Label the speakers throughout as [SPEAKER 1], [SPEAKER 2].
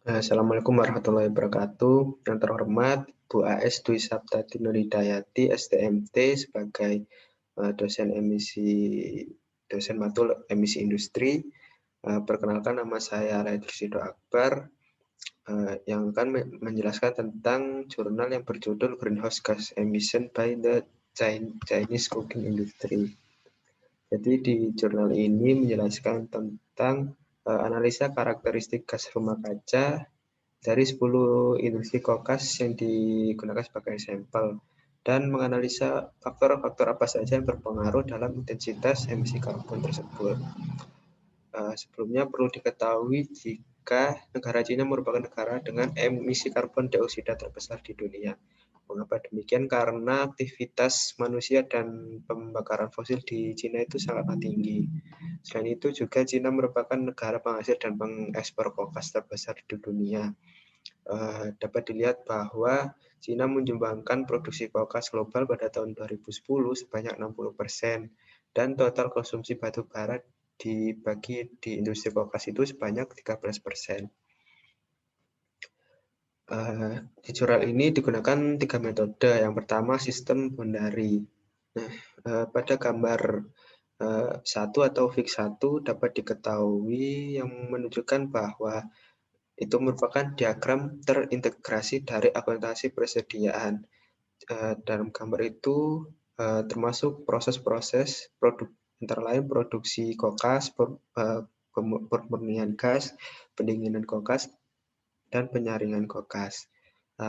[SPEAKER 1] Assalamualaikum warahmatullahi wabarakatuh. Yang terhormat Bu AS Dwi Saptati Nurhidayati, STMT, sebagai dosen dosen matul emisi industri. Perkenalkan, nama saya Laidrusido Akbar, yang akan menjelaskan tentang jurnal yang berjudul Greenhouse Gas Emission by the Chinese Cooking Industry. Jadi di jurnal ini menjelaskan tentang analisa karakteristik gas rumah kaca dari 10 industri kokas yang digunakan sebagai sampel dan menganalisa faktor-faktor apa saja yang berpengaruh dalam intensitas emisi karbon tersebut. Sebelumnya perlu diketahui jika negara Cina merupakan negara dengan emisi karbon dioksida terbesar di dunia. Mengapa demikian? Karena aktivitas manusia dan pembakaran fosil di Cina itu sangatlah tinggi. Selain itu juga Cina merupakan negara penghasil dan pengekspor kokas terbesar di dunia. Dapat dilihat bahwa Cina menyumbangkan produksi kokas global pada tahun 2010 sebanyak 60%, dan total konsumsi batu bara dibagi di industri kokas itu sebanyak 13%. Di jurnal ini digunakan 3 metode. Yang pertama, sistem Bondari. Nah, pada gambar 1 atau fig 1 dapat diketahui yang menunjukkan bahwa itu merupakan diagram terintegrasi dari akuntansi persediaan. Dalam gambar itu termasuk proses-proses antara lain produksi kokas, pemurnian gas, pendinginan kokas, dan penyaringan kokas.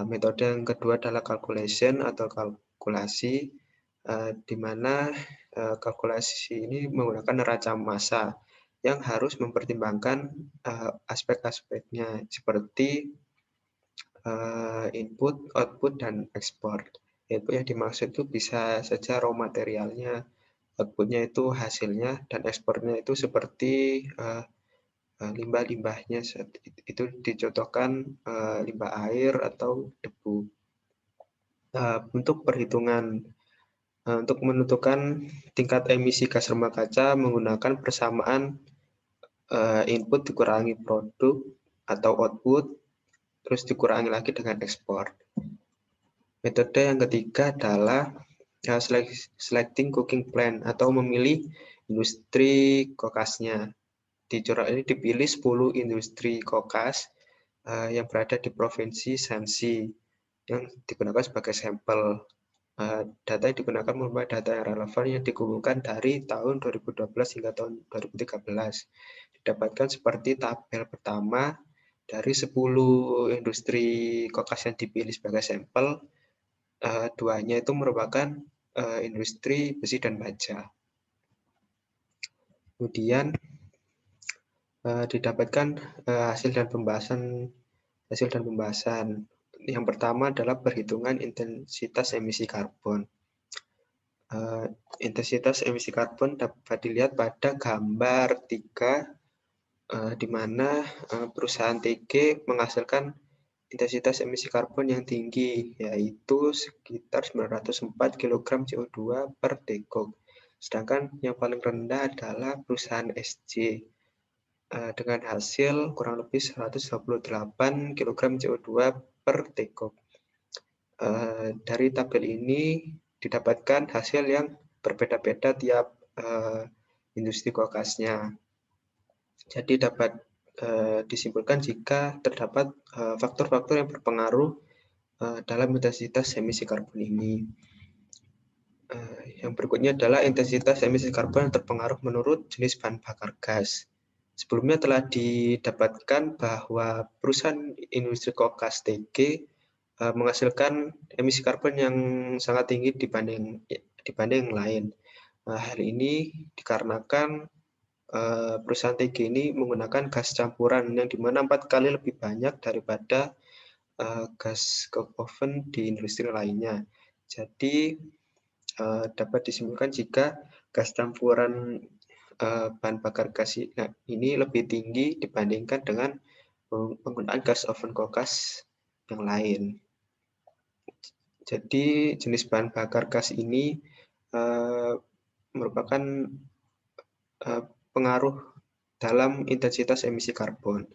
[SPEAKER 1] Metode yang kedua adalah calculation atau kalkulasi, di mana kalkulasi ini menggunakan neraca massa yang harus mempertimbangkan aspek-aspeknya seperti input, output, dan ekspor. Yaitu yang dimaksud itu bisa saja raw materialnya, outputnya itu hasilnya, dan ekspornya itu seperti limbah-limbahnya. Itu dicontohkan limbah air atau debu. Untuk perhitungan untuk menentukan tingkat emisi gas rumah kaca menggunakan persamaan input dikurangi produk atau output, terus dikurangi lagi dengan ekspor. Metode yang ketiga adalah selecting cooking plant atau memilih industri kokasnya. Di jurnal ini dipilih 10 industri kokas yang berada di Provinsi Shanxi yang digunakan sebagai sampel. Data yang digunakan merupakan data yang relevan yang dikumpulkan dari tahun 2012 hingga tahun 2013. Didapatkan seperti tabel pertama, dari 10 industri kokas yang dipilih sebagai sampel, duanya itu merupakan industri besi dan baja. Kemudian didapatkan hasil dan pembahasan. Yang pertama adalah perhitungan intensitas emisi karbon. Intensitas emisi karbon dapat dilihat pada gambar 3, di mana perusahaan TG menghasilkan intensitas emisi karbon yang tinggi, yaitu sekitar 904 kg CO2 per dekok. Sedangkan yang paling rendah adalah perusahaan SJ dengan hasil kurang lebih 128 kg CO2 per dekok. Dari tabel ini didapatkan hasil yang berbeda-beda tiap industri kokasnya. Jadi dapat disimpulkan jika terdapat faktor-faktor yang berpengaruh dalam intensitas emisi karbon ini. Yang berikutnya adalah intensitas emisi karbon yang terpengaruh menurut jenis bahan bakar gas. Sebelumnya telah didapatkan bahwa perusahaan industri kokas TG menghasilkan emisi karbon yang sangat tinggi dibanding yang lain. Hal ini dikarenakan perusahaan TG ini menggunakan gas campuran yang dimana 4 kali lebih banyak daripada gas coke oven di industri lainnya. Jadi dapat disimpulkan jika gas campuran bahan bakar gas ini lebih tinggi dibandingkan dengan penggunaan gas oven kokas yang lain. Jadi jenis bahan bakar gas ini merupakan pengaruh dalam intensitas emisi karbon.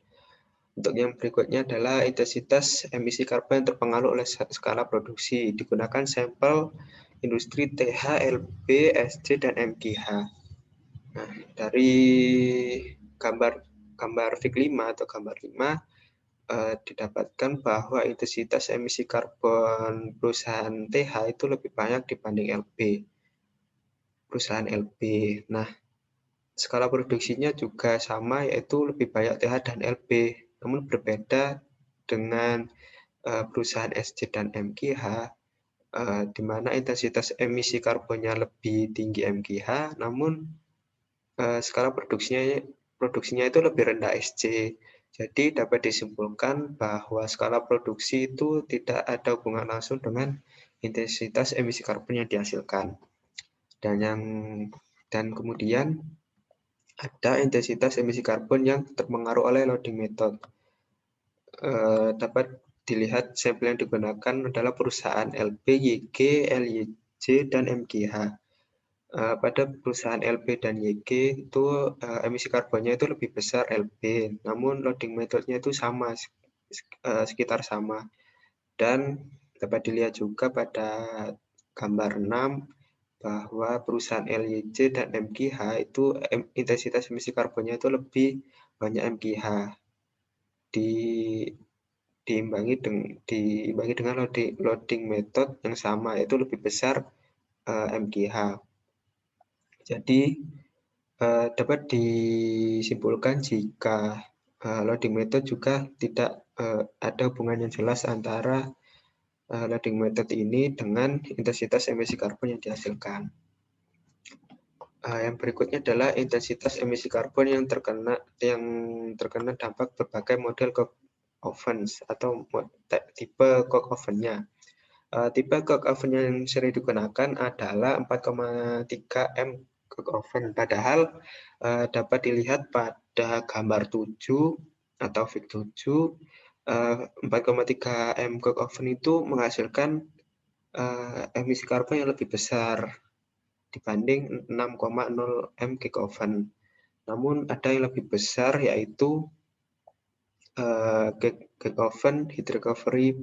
[SPEAKER 1] Untuk yang berikutnya adalah intensitas emisi karbon yang terpengaruh oleh skala produksi. Digunakan sampel industri TH, LB, SC, dan MGH. Nah, dari gambar Fig 5 atau gambar 5 didapatkan bahwa intensitas emisi karbon perusahaan TH itu lebih banyak dibanding perusahaan LB. Nah, skala produksinya juga sama, yaitu lebih banyak TH dan LB, namun berbeda dengan perusahaan SC dan MGH, di mana intensitas emisi karbonnya lebih tinggi MGH, namun skala produksinya itu lebih rendah SC. Jadi dapat disimpulkan bahwa skala produksi itu tidak ada hubungan langsung dengan intensitas emisi karbon yang dihasilkan. Dan kemudian ada intensitas emisi karbon yang terpengaruh oleh loading method. Dapat dilihat sampel yang digunakan adalah perusahaan LB, YG, LYJ, dan MGH. Pada perusahaan LB dan YG itu emisi karbonnya itu lebih besar LB, namun loading metodenya itu sama, sekitar sama. Dan dapat dilihat juga pada gambar 6 bahwa perusahaan LYJ dan MGH itu intensitas emisi karbonnya itu lebih banyak MGH diimbangi dengan loading method yang sama, yaitu lebih besar MGH. Jadi dapat disimpulkan jika loading method juga tidak ada hubungan yang jelas antara loading method ini dengan intensitas emisi karbon yang dihasilkan. Yang berikutnya adalah intensitas emisi karbon yang terkena dampak berbagai model coke ovens atau tipe coke ovennya. Tipe coke oven yang sering digunakan adalah 4,3 M coke oven. Padahal dapat dilihat pada gambar 7 atau Fig 7, 4,3 M coke oven itu menghasilkan emisi karbon yang lebih besar dibanding 6,0 M cake oven. Namun ada yang lebih besar, yaitu cake oven heat recovery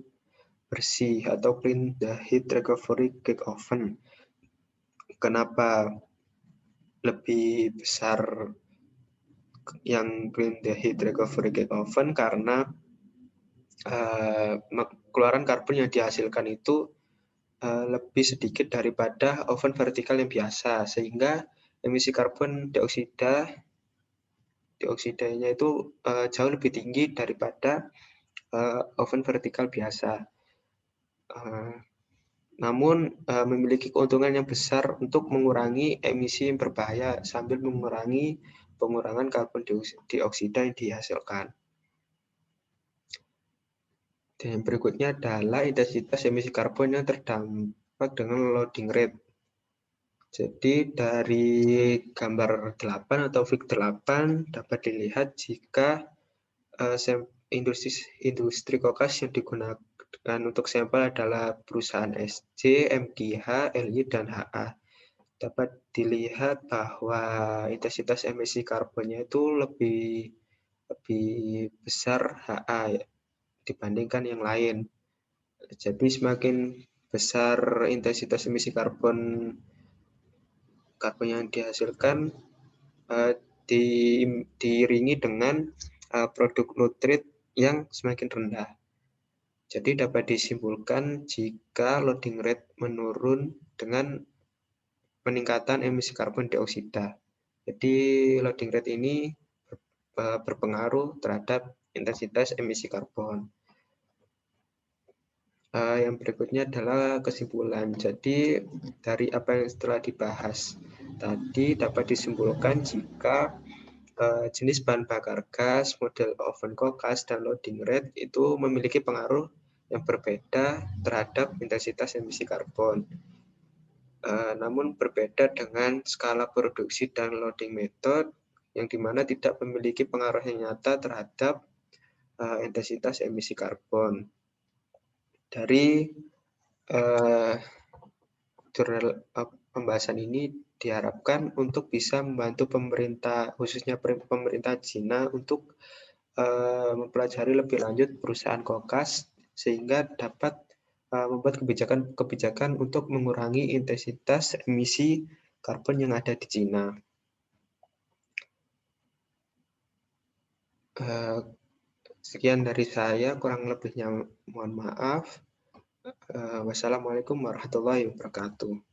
[SPEAKER 1] bersih atau clean the heat recovery cake oven. Kenapa lebih besar yang clean the heat recovery cake oven? Karena keluaran karbon yang dihasilkan itu lebih sedikit daripada oven vertikal yang biasa, sehingga emisi karbon dioksidanya itu jauh lebih tinggi daripada oven vertikal biasa. Namun memiliki keuntungan yang besar untuk mengurangi emisi yang berbahaya sambil mengurangi pengurangan karbon dioksida yang dihasilkan. Dan yang berikutnya adalah intensitas emisi karbon yang terdampak dengan loading rate. Jadi dari gambar 8 atau Fig 8 dapat dilihat jika industri kokas yang digunakan untuk sampel adalah perusahaan SC, MGH, LY, dan HA. Dapat dilihat bahwa intensitas emisi karbonnya itu lebih besar HA dibandingkan yang lain. Jadi semakin besar intensitas emisi karbon yang dihasilkan diiringi dengan produk nutrit yang semakin rendah. Jadi dapat disimpulkan jika loading rate menurun dengan peningkatan emisi karbon dioksida. Jadi loading rate ini berpengaruh terhadap intensitas emisi karbon. Yang berikutnya adalah kesimpulan. Jadi dari apa yang telah dibahas tadi dapat disimpulkan jika jenis bahan bakar gas, model oven kokas, dan loading rate itu memiliki pengaruh yang berbeda terhadap intensitas emisi karbon. Namun berbeda dengan skala produksi dan loading method, yang dimana tidak memiliki pengaruh yang nyata terhadap intensitas emisi karbon. Dari jurnal pembahasan ini diharapkan untuk bisa membantu pemerintah, khususnya pemerintah Cina, untuk mempelajari lebih lanjut perusahaan Kokas sehingga dapat membuat kebijakan untuk mengurangi intensitas emisi karbon yang ada di Cina. Sekian dari saya, kurang lebihnya mohon maaf. Wassalamualaikum warahmatullahi wabarakatuh.